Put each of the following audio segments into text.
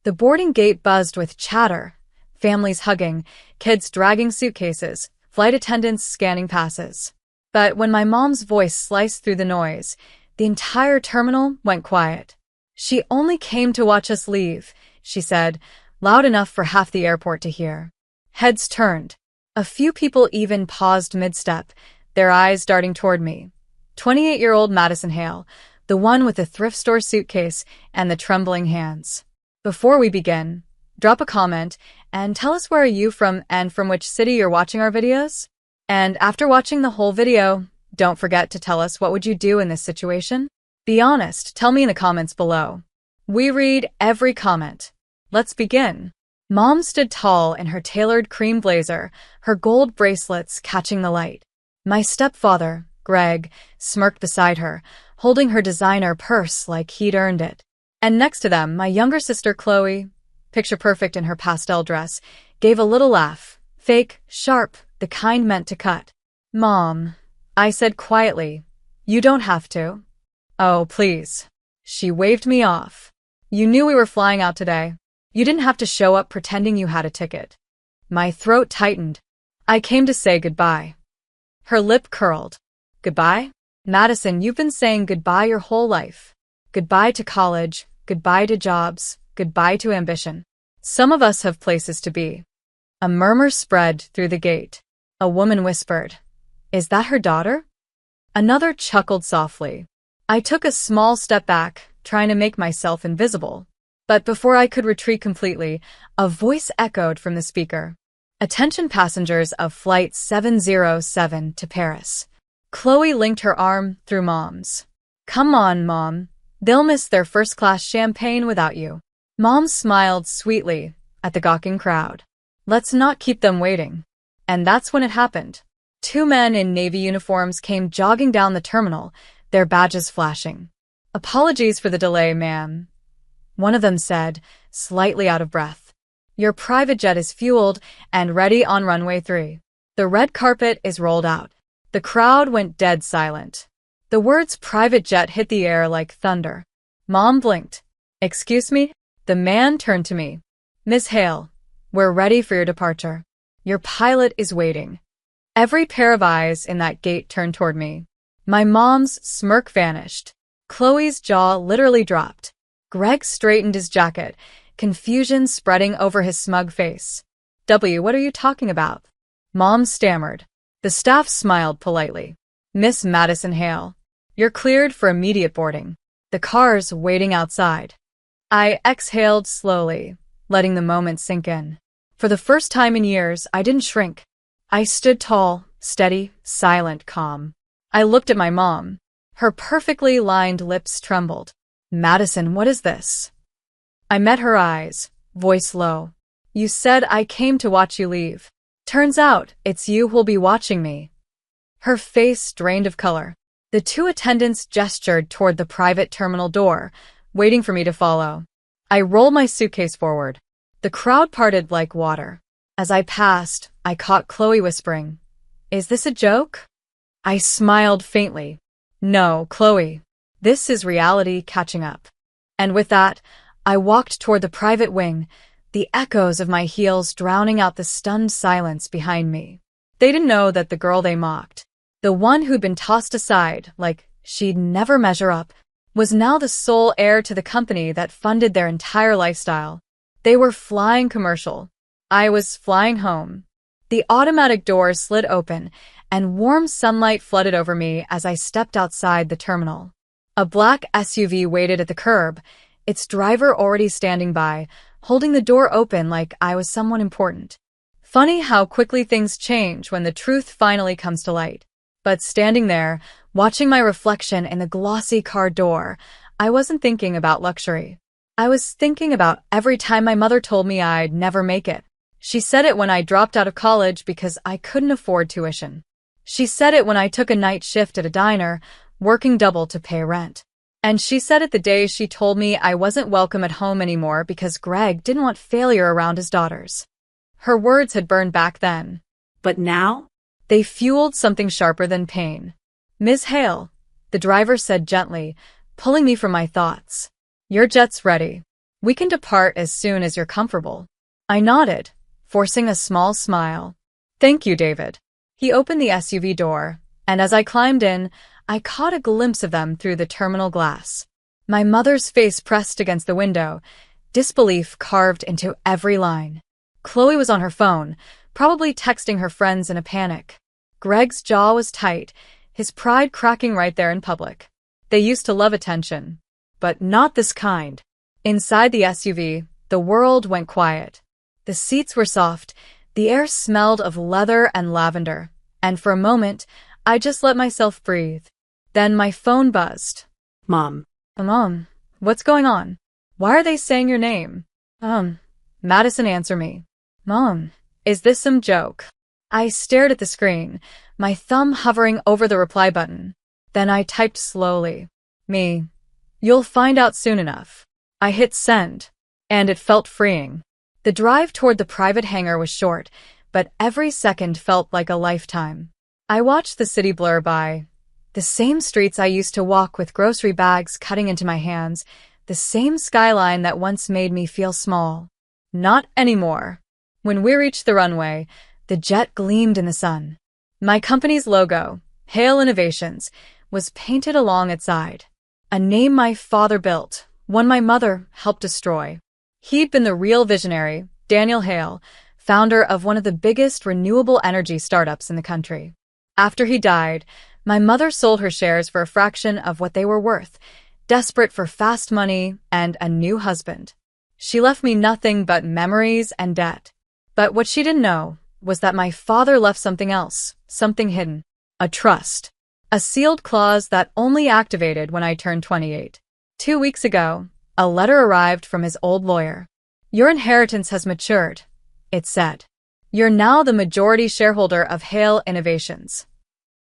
The boarding gate buzzed with chatter, families hugging, kids dragging suitcases, flight attendants scanning passes. But when my mom's voice sliced through the noise, the entire terminal went quiet. "She only came to watch us leave," she said, loud enough for half the airport to hear. Heads turned. A few people even paused mid-step, their eyes darting toward me. 28-year-old Madison Hale, the one with the thrift store suitcase and the trembling hands. Before we begin, drop a comment and tell us where are you from and from which city you're watching our videos. And after watching the whole video, don't forget to tell us what would you do in this situation? Be honest, tell me in the comments below. We read every comment. Let's begin. Mom stood tall in her tailored cream blazer, her gold bracelets catching the light. My stepfather, Greg, smirked beside her, holding her designer purse like he'd earned it. And next to them, my younger sister Chloe, picture perfect in her pastel dress, gave a little laugh. Fake, sharp, the kind meant to cut. "Mom," I said quietly, "you don't have to." "Oh, please." She waved me off. "You knew we were flying out today. You didn't have to show up pretending you had a ticket." My throat tightened. "I came to say goodbye." Her lip curled. "Goodbye? Madison, you've been saying goodbye your whole life. Goodbye to college, goodbye to jobs, goodbye to ambition. Some of us have places to be." A murmur spread through the gate. A woman whispered, "Is that her daughter?" Another chuckled softly. I took a small step back, trying to make myself invisible. But before I could retreat completely, a voice echoed from the speaker. "Attention passengers of Flight 707 to Paris." Chloe linked her arm through Mom's. "Come on, Mom. They'll miss their first-class champagne without you." Mom smiled sweetly at the gawking crowd. "Let's not keep them waiting." And that's when it happened. Two men in Navy uniforms came jogging down the terminal, their badges flashing. "Apologies for the delay, ma'am," one of them said, slightly out of breath. "Your private jet is fueled and ready on runway 3. The red carpet is rolled out." The crowd went dead silent. The words private jet hit the air like thunder. Mom blinked. "Excuse me?" The man turned to me. "Miss Hale, we're ready for your departure. Your pilot is waiting." Every pair of eyes in that gate turned toward me. My mom's smirk vanished. Chloe's jaw literally dropped. Greg straightened his jacket, confusion spreading over his smug face. What are you talking about?" Mom stammered. The staff smiled politely. "Miss Madison Hale, you're cleared for immediate boarding. The car's waiting outside." I exhaled slowly, letting the moment sink in. For the first time in years, I didn't shrink. I stood tall, steady, silent, calm. I looked at my mom. Her perfectly lined lips trembled. "Madison, what is this?" I met her eyes, voice low. "You said I came to watch you leave. Turns out, it's you who'll be watching me." Her face drained of color. The two attendants gestured toward the private terminal door, waiting for me to follow. I rolled my suitcase forward. The crowd parted like water. As I passed, I caught Chloe whispering, "Is this a joke?" I smiled faintly. "No, Chloe. This is reality catching up." And with that, I walked toward the private wing, the echoes of my heels drowning out the stunned silence behind me. They didn't know that the girl they mocked, the one who'd been tossed aside like she'd never measure up, was now the sole heir to the company that funded their entire lifestyle. They were flying commercial. I was flying home. The automatic doors slid open, and warm sunlight flooded over me as I stepped outside the terminal. A black SUV waited at the curb, its driver already standing by, holding the door open like I was someone important. Funny how quickly things change when the truth finally comes to light. But standing there, watching my reflection in the glossy car door, I wasn't thinking about luxury. I was thinking about every time my mother told me I'd never make it. She said it when I dropped out of college because I couldn't afford tuition. She said it when I took a night shift at a diner, working double to pay rent. And she said it the day she told me I wasn't welcome at home anymore because Greg didn't want failure around his daughters. Her words had burned back then. But now? They fueled something sharper than pain. "Ms. Hale," the driver said gently, pulling me from my thoughts. "Your jet's ready. We can depart as soon as you're comfortable. I nodded, forcing a small smile. Thank you, David. He opened the SUV door, and as I climbed in, I caught a glimpse of them through the terminal glass. My mother's face pressed against the window, disbelief carved into every line. Chloe was on her phone, probably texting her friends in a panic. Greg's jaw was tight, his pride cracking right there in public. They used to love attention, but not this kind. Inside the SUV, the world went quiet. The seats were soft, the air smelled of leather and lavender, and for a moment, I just let myself breathe. Then my phone buzzed. Mom. Mom, what's going on? Why are they saying your name? Madison, answer me. Mom, is this some joke? I stared at the screen, my thumb hovering over the reply button. Then I typed slowly. Me. You'll find out soon enough. I hit send, and it felt freeing. The drive toward the private hangar was short, but every second felt like a lifetime. I watched the city blur by. The same streets I used to walk with grocery bags cutting into my hands, the same skyline that once made me feel small. Not anymore. When we reached the runway, the jet gleamed in the sun. My company's logo, Hale Innovations, was painted along its side. A name my father built, one my mother helped destroy. He'd been the real visionary, Daniel Hale, founder of one of the biggest renewable energy startups in the country. After he died, my mother sold her shares for a fraction of what they were worth, desperate for fast money and a new husband. She left me nothing but memories and debt. But what she didn't know was that my father left something else, something hidden. A trust. A sealed clause that only activated when I turned 28. 2 weeks ago, a letter arrived from his old lawyer. Your inheritance has matured, it said. You're now the majority shareholder of Hale Innovations.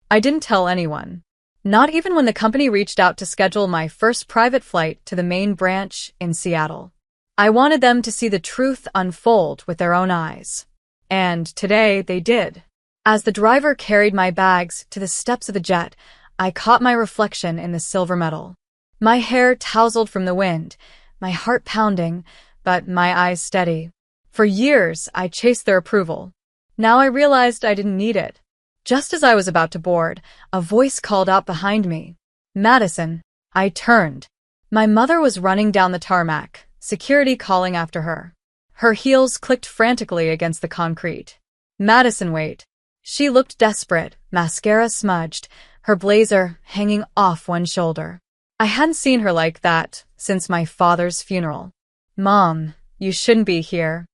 I didn't tell anyone. Not even when the company reached out to schedule my first private flight to the main branch in Seattle. I wanted them to see the truth unfold with their own eyes. And today they did. As the driver carried my bags to the steps of the jet, I caught my reflection in the silver medal. My hair tousled from the wind, my heart pounding, but my eyes steady. For years, I chased their approval. Now I realized I didn't need it. Just as I was about to board, a voice called out behind me. Madison. I turned. My mother was running down the tarmac, security calling after her. Her heels clicked frantically against the concrete. Madison, wait. She looked desperate, mascara smudged, her blazer hanging off one shoulder. I hadn't seen her like that since my father's funeral. Mom, you shouldn't be here.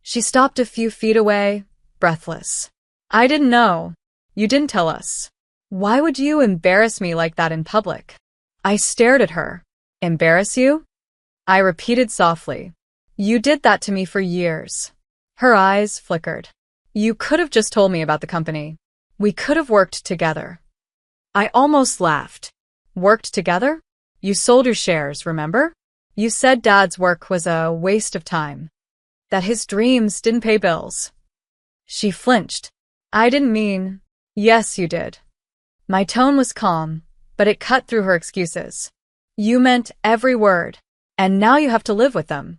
She stopped a few feet away, breathless. I didn't know. You didn't tell us. Why would you embarrass me like that in public? I stared at her. Embarrass you? I repeated softly. You did that to me for years. Her eyes flickered. You could have just told me about the company. We could have worked together. I almost laughed. Worked together? You sold your shares, remember? You said Dad's work was a waste of time. That his dreams didn't pay bills. She flinched. I didn't mean. Yes, you did. My tone was calm, but it cut through her excuses. You meant every word, and now you have to live with them.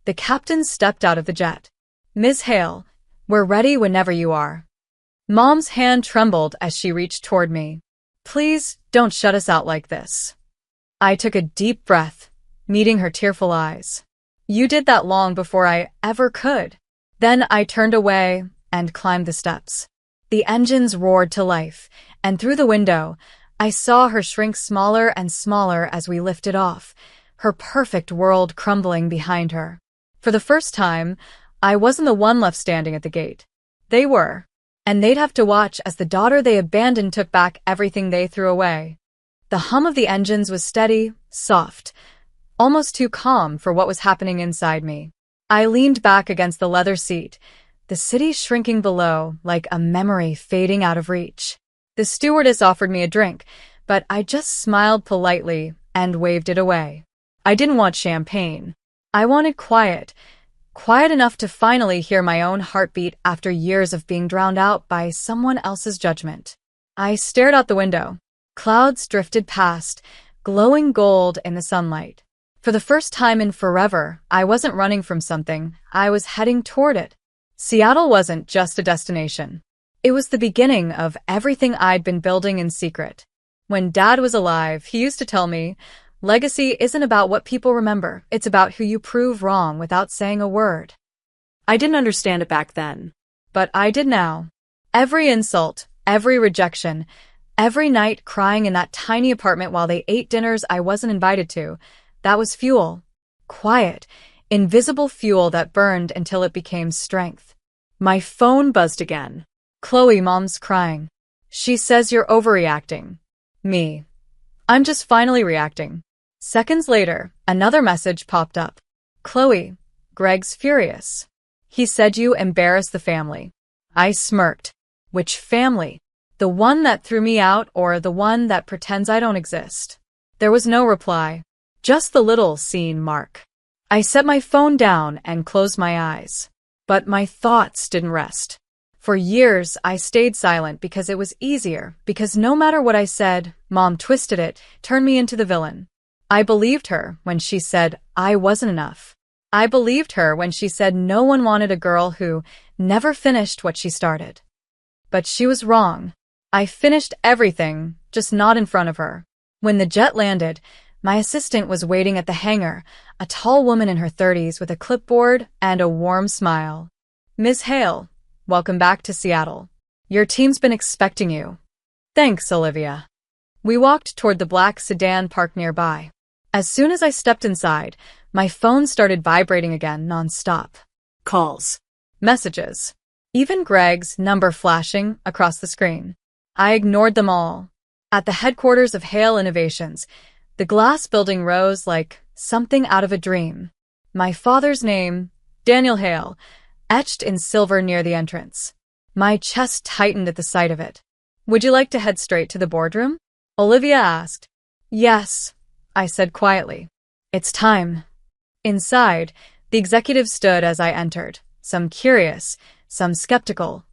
The captain stepped out of the jet. Ms. Hale, we're ready whenever you are. Mom's hand trembled as she reached toward me. Please don't shut us out like this. I took a deep breath, meeting her tearful eyes. You did that long before I ever could. Then I turned away and climbed the steps. The engines roared to life, and through the window, I saw her shrink smaller and smaller as we lifted off, her perfect world crumbling behind her. For the first time, I wasn't the one left standing at the gate. They were, and they'd have to watch as the daughter they abandoned took back everything they threw away. The hum of the engines was steady, soft, almost too calm for what was happening inside me. I leaned back against the leather seat, the city shrinking below like a memory fading out of reach. The stewardess offered me a drink, but I just smiled politely and waved it away. I didn't want champagne. I wanted quiet. Quiet enough to finally hear my own heartbeat after years of being drowned out by someone else's judgment. I stared out the window. Clouds drifted past, glowing gold in the sunlight. For the first time in forever, I wasn't running from something, I was heading toward it. Seattle wasn't just a destination. It was the beginning of everything I'd been building in secret. When Dad was alive, he used to tell me, legacy isn't about what people remember, it's about who you prove wrong without saying a word. I didn't understand it back then, but I did now. Every insult, every rejection, every night crying in that tiny apartment while they ate dinners I wasn't invited to, that was fuel. Quiet, invisible fuel that burned until it became strength. My phone buzzed again. Chloe, Mom's crying. She says you're overreacting. Me. I'm just finally reacting. Seconds later, another message popped up. Chloe, Greg's furious. He said you embarrassed the family. I smirked. Which family? The one that threw me out or the one that pretends I don't exist? There was no reply. Just the little scene mark. I set my phone down and closed my eyes. But my thoughts didn't rest. For years, I stayed silent because it was easier, because no matter what I said, Mom twisted it, turned me into the villain. I believed her when she said I wasn't enough. I believed her when she said no one wanted a girl who never finished what she started. But she was wrong. I finished everything, just not in front of her. When the jet landed, my assistant was waiting at the hangar, a tall woman in her 30s with a clipboard and a warm smile. Ms. Hale, welcome back to Seattle. Your team's been expecting you. Thanks, Olivia. We walked toward the black sedan parked nearby. As soon as I stepped inside, my phone started vibrating again nonstop. Calls. Messages. Even Greg's number flashing across the screen. I ignored them all. At the headquarters of Hale Innovations, the glass building rose like something out of a dream. My father's name, Daniel Hale, etched in silver near the entrance. My chest tightened at the sight of it. Would you like to head straight to the boardroom? Olivia asked. Yes, I said quietly. It's time. Inside, the executives stood as I entered, some curious, some skeptical,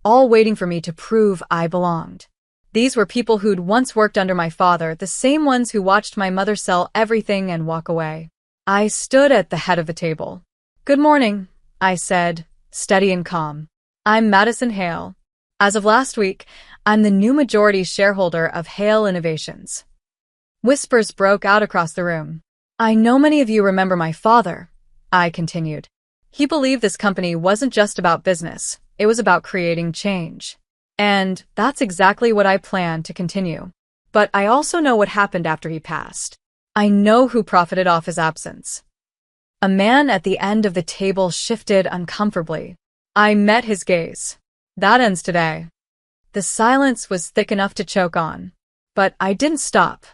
all waiting for me to prove I belonged. These were people who'd once worked under my father, the same ones who watched my mother sell everything and walk away. I stood at the head of the table. Good morning, I said, steady and calm. I'm Madison Hale. As of last week, I'm the new majority shareholder of Hale Innovations. Whispers broke out across the room. I know many of you remember my father, I continued. He believed this company wasn't just about business, it was about creating change. And that's exactly what I plan to continue. But I also know what happened after he passed. I know who profited off his absence. A man at the end of the table shifted uncomfortably. I met his gaze. That ends today. The silence was thick enough to choke on. But I didn't stop.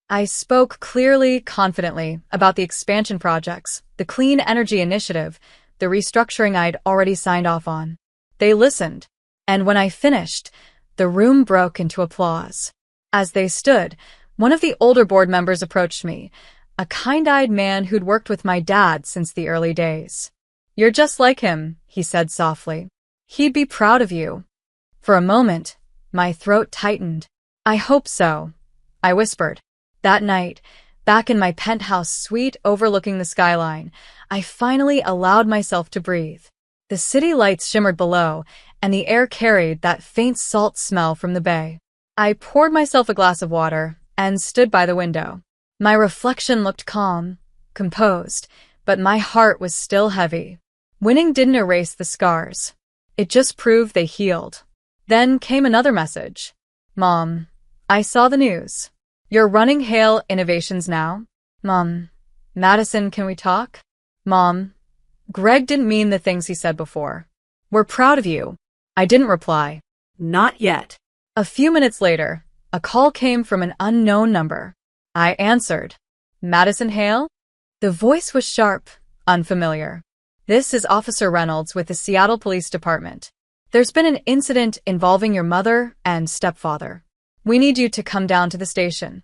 I spoke clearly, confidently about the expansion projects, the clean energy initiative, the restructuring I'd already signed off on. They listened. And when I finished, the room broke into applause. As they stood, one of the older board members approached me, a kind-eyed man who'd worked with my dad since the early days. You're just like him, he said softly. He'd be proud of you. For a moment, my throat tightened. I hope so, I whispered. That night, back in my penthouse suite overlooking the skyline, I finally allowed myself to breathe. The city lights shimmered below, and the air carried that faint salt smell from the bay. I poured myself a glass of water and stood by the window. My reflection looked calm, composed, but my heart was still heavy. Winning didn't erase the scars. It just proved they healed. Then came another message. Mom, I saw the news. You're running Hale Innovations now? Mom, Madison, can we talk? Mom, Greg didn't mean the things he said before. We're proud of you. I didn't reply. Not yet. A few minutes later, a call came from an unknown number. I answered. Madison Hale? The voice was sharp, unfamiliar. This is Officer Reynolds with the Seattle Police Department. There's been an incident involving your mother and stepfather. We need you to come down to the station.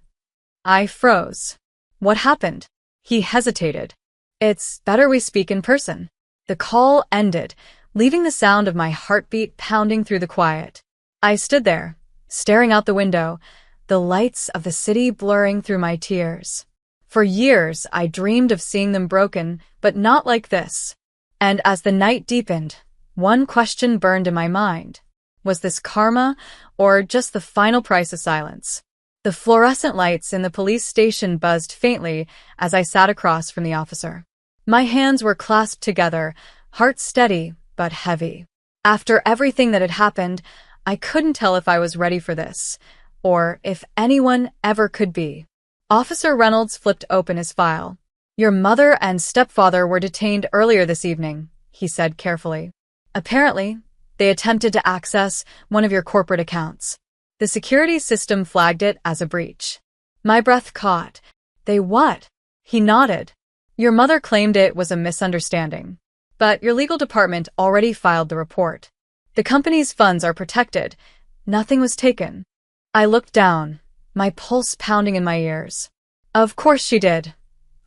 I froze. What happened? He hesitated. It's better we speak in person. The call ended, leaving the sound of my heartbeat pounding through the quiet. I stood there, staring out the window, the lights of the city blurring through my tears. For years, I dreamed of seeing them broken, but not like this. And as the night deepened, one question burned in my mind. Was this karma, or just the final price of silence? The fluorescent lights in the police station buzzed faintly as I sat across from the officer. My hands were clasped together, heart steady but heavy. After everything that had happened, I couldn't tell if I was ready for this, or if anyone ever could be. Officer Reynolds flipped open his file. "Your mother and stepfather were detained earlier this evening," he said carefully. "Apparently, they attempted to access one of your corporate accounts. The security system flagged it as a breach." My breath caught. "They what?" He nodded. "Your mother claimed it was a misunderstanding, but your legal department already filed the report. The company's funds are protected. Nothing was taken." I looked down, my pulse pounding in my ears. "Of course she did,"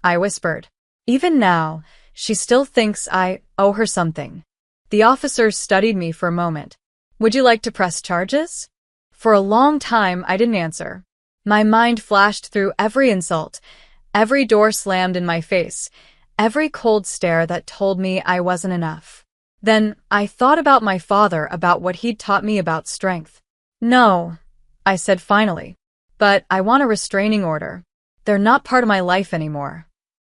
I whispered. "Even now, she still thinks I owe her something." The officer studied me for a moment. "Would you like to press charges?" For a long time, I didn't answer. My mind flashed through every insult, every door slammed in my face, every cold stare that told me I wasn't enough. Then I thought about my father, about what he'd taught me about strength. "No," I said finally, "but I want a restraining order. They're not part of my life anymore."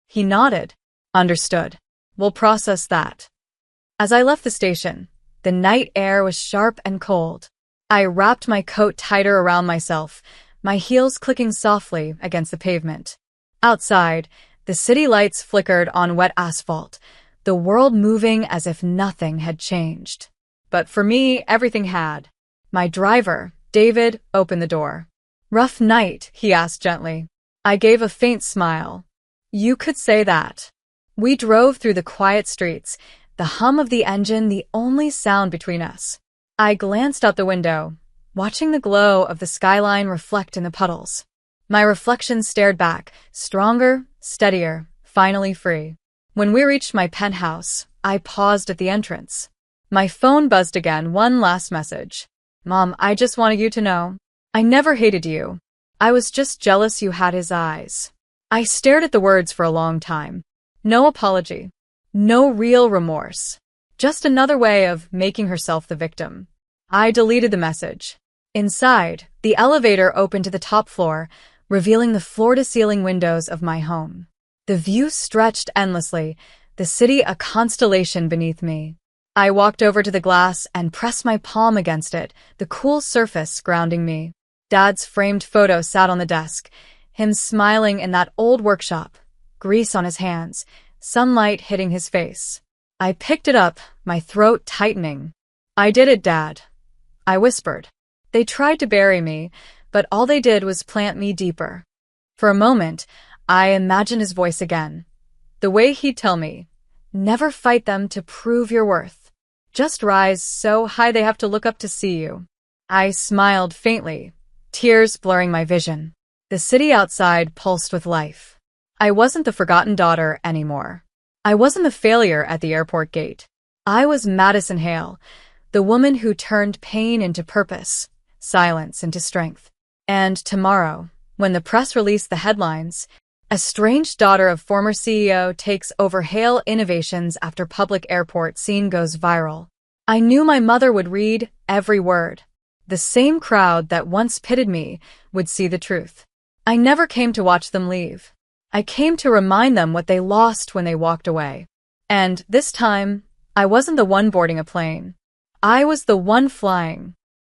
He nodded. "Understood. We'll process that." As I left the station, the night air was sharp and cold. I wrapped my coat tighter around myself, my heels clicking softly against the pavement. Outside, the city lights flickered on wet asphalt, the world moving as if nothing had changed. But for me, everything had. My driver, David, opened the door. "Rough night?" he asked gently. I gave a faint smile. "You could say that." We drove through the quiet streets, the hum of the engine the only sound between us. I glanced out the window, watching the glow of the skyline reflect in the puddles. My reflection stared back, stronger, steadier, finally free. When we reached my penthouse, I paused at the entrance. My phone buzzed again, one last message. "Mom, I just wanted you to know. I never hated you. I was just jealous you had his eyes." I stared at the words for a long time. No apology. No real remorse. Just another way of making herself the victim. I deleted the message. Inside, the elevator opened to the top floor, revealing the floor-to-ceiling windows of my home. The view stretched endlessly, the city a constellation beneath me. I walked over to the glass and pressed my palm against it, the cool surface grounding me. Dad's framed photo sat on the desk, him smiling in that old workshop, grease on his hands, sunlight hitting his face. I picked it up, my throat tightening. "I did it, Dad," I whispered. They tried to bury me, but all they did was plant me deeper. For a moment, I imagined his voice again. The way he'd tell me, "Never fight them to prove your worth. Just rise so high they have to look up to see you." I smiled faintly, tears blurring my vision. The city outside pulsed with life. I wasn't the forgotten daughter anymore. I wasn't the failure at the airport gate. I was Madison Hale, the woman who turned pain into purpose, silence into strength. And tomorrow, when the press released the headlines, "Estranged daughter of former CEO takes over Hale Innovations after public airport scene goes viral," I knew my mother would read every word. The same crowd that once pitted me would see the truth. I never came to watch them leave. I came to remind them what they lost when they walked away. And this time, I wasn't the one boarding a plane. I was the one flying.